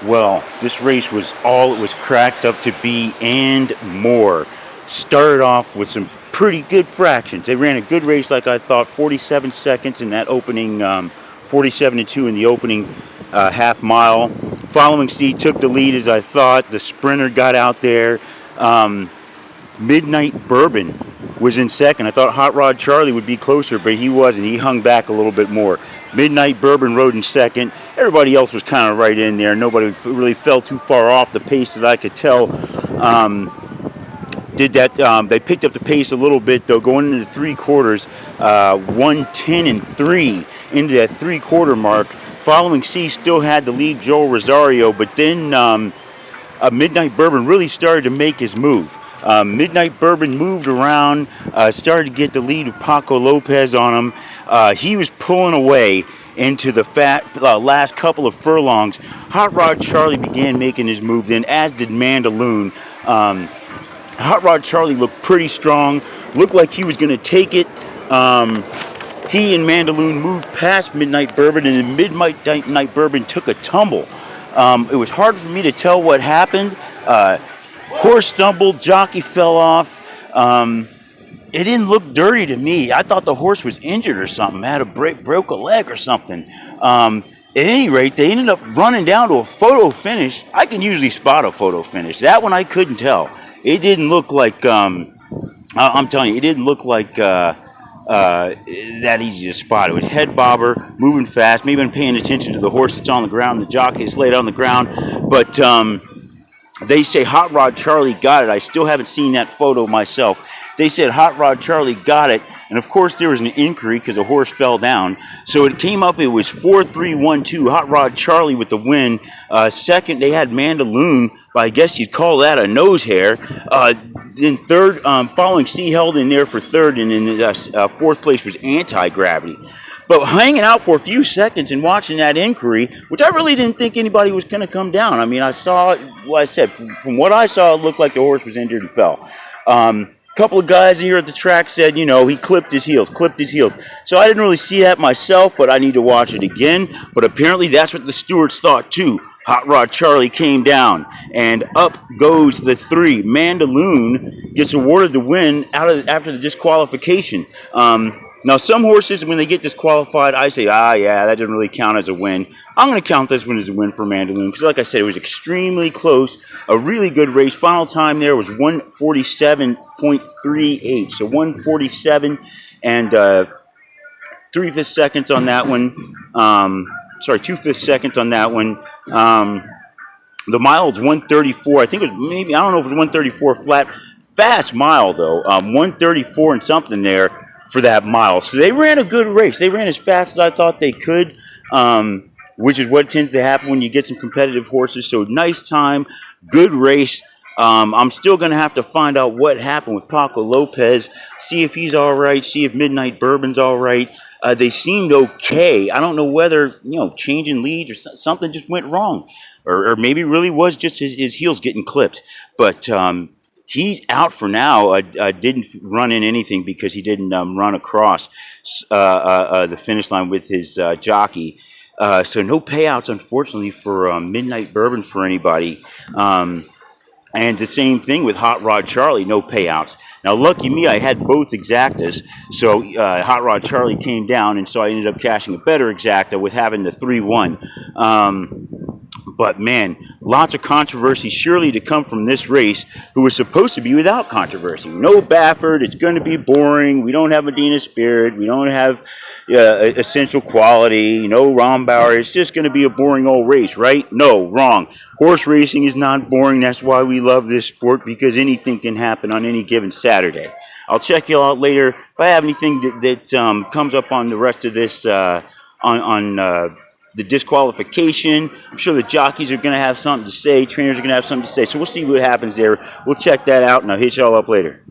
Well, this race was all it was cracked up to be and more. Started off with some pretty good fractions. They ran a good race, like I thought, 47 seconds in that opening, 47-2 in the opening half mile. Following Seed took the lead as I thought. The sprinter got out there. Midnight Bourbon was in second. I thought Hot Rod Charlie would be closer, but he wasn't. He hung back a little bit more. Midnight Bourbon rode in second. Everybody else was kind of right in there. Nobody really fell too far off the pace that I could tell. They picked up the pace a little bit, though, going into the three quarters, 1:10-3 into that three-quarter mark. Following C still had the lead, Joel Rosario, but then Midnight Bourbon really started to make his move. Midnight Bourbon moved around, started to get the lead of Paco Lopez on him. He was pulling away into the last couple of furlongs. Hot Rod Charlie began making his move then, as did Mandaloun. Hot Rod Charlie looked pretty strong, looked like he was going to take it. He and Mandaloun moved past Midnight Bourbon, and then Midnight Bourbon took a tumble. It was hard for me to tell what happened. Horse stumbled, jockey fell off. It didn't look dirty to me. I thought the horse was injured or something, broke a leg or something. At any rate, they ended up running down to a photo finish. I can usually spot a photo finish. That one I couldn't tell. It didn't look like, I'm telling you, it didn't look like that easy to spot. It was head bobber, moving fast. Maybe I'm paying attention to the horse that's on the ground. The jockey is laid on the ground. But they say Hot Rod Charlie got it. I still haven't seen that photo myself. They said Hot Rod Charlie got it. And, of course, there was an inquiry because the horse fell down. So it came up, it was 4-3-1-2. Hot Rod Charlie with the win. Second, they had Mandaloun, but I guess you'd call that a nose hair. Then third, following C held in there for third, and in fourth place was Anti-Gravity. But hanging out for a few seconds and watching that inquiry, which I really didn't think anybody was going to come down. I mean, I saw, well, I said, from what I saw, it looked like the horse was injured and fell. Couple of guys here at the track said, you know, he clipped his heels. So I didn't really see that myself, but I need to watch it again. But apparently that's what the stewards thought too. Hot Rod Charlie came down, and up goes the three. Mandaloun gets awarded the win after the disqualification. Now, some horses, when they get disqualified, I say, yeah, that doesn't really count as a win. I'm going to count this one as a win for Mandaloun because, like I said, it was extremely close. A really good race. Final time there was 1:47.38. So 1:47 and 3/5 seconds on that one. 2/5 seconds on that one. The mile was 1:34. I think it was maybe, I don't know if it was 1:34 flat. Fast mile, though. 1:34 and something there for that mile. So they ran a good race. They ran as fast as I thought they could, which is what tends to happen when you get some competitive horses. So nice time, good race. I'm still going to have to find out what happened with Paco Lopez, see if he's all right, see if Midnight Bourbon's all right. They seemed okay. I don't know whether, changing leads or something just went wrong. Or maybe it really was just his heels getting clipped. But he's out for now. Didn't run in anything because he didn't run across the finish line with his jockey. So no payouts, unfortunately, for Midnight Bourbon for anybody. And the same thing with Hot Rod Charlie, no payouts. Now, lucky me, I had both exactas. So Hot Rod Charlie came down, and so I ended up cashing a better exacta with having the 3-1. But, man, lots of controversy surely to come from this race, who was supposed to be without controversy. No Baffert. It's going to be boring. We don't have Medina Spirit. We don't have Essential Quality. No Rombauer. It's just going to be a boring old race, right? No, wrong. Horse racing is not boring. That's why we love this sport, because anything can happen on any given Saturday. I'll check you out later. If I have anything that comes up on the rest of this, the disqualification, I'm sure the jockeys are going to have something to say. Trainers are going to have something to say. So we'll see what happens there. We'll check that out, and I'll hit you all up later.